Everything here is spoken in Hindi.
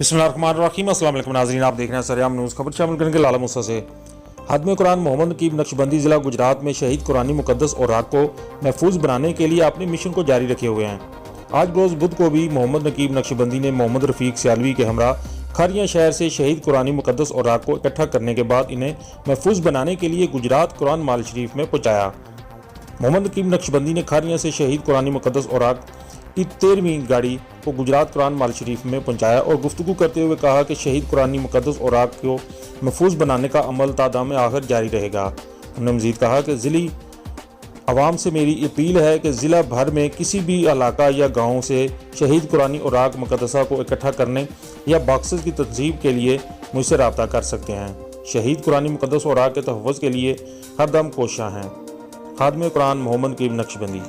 बिस्मिल्लाहिर्रहमानिर्रहीम। अस्सलाम वालेकुम नाज़रीन, आप देख रहे हैं सरेआम न्यूज़। खबर शामिल करेंगे लाला मूसा से। खादिम कुरान मोहम्मद नकीब नक्शबंदी ज़िला गुजरात में शहीद कुरानी मुक़द्दस औराक को महफूज बनाने के लिए अपने मिशन को जारी रखे हुए हैं। आज रोज़ बुध को भी मोहम्मद नकीब नक्शबंदी ने मोहम्मद रफ़ीक सियालवी के हमरा खारिया शहर से शहीद कुरानी मुक़द्दस औराक को इकट्ठा करने के बाद इन्हें महफूज बनाने के लिए गुजरात कुरान माल शरीफ में पहुँचाया। मोहम्मद नकीब नक्शबंदी ने खारिया से शहीद कुरानी मुक़द्दस औराक की 13वीं गाड़ी को गुजरात कुरान माल शरीफ में पहुंचाया और गुफ्तगू करते हुए कहा कि शहीद कुरानी मुक़द्दस औराक को महफूज बनाने का अमल तादाम आखिर जारी रहेगा। उन्होंने मज़ीद कहा कि ज़िली आवाम से मेरी अपील है कि ज़िला भर में किसी भी इलाका या गाँव से शहीद कुरानी औराक मुक़द्दसा को इकट्ठा करने या बॉक्सेस की तंजीम के लिए मुझसे रब्ता कर सकते हैं। शहीद कुरानी मुक़द्दस औराक के तहफ़्फ़ुज़ के लिए हरदम कोशिश हैं। खादिम कुरान मोहम्मद नकीब नक्शबंदी।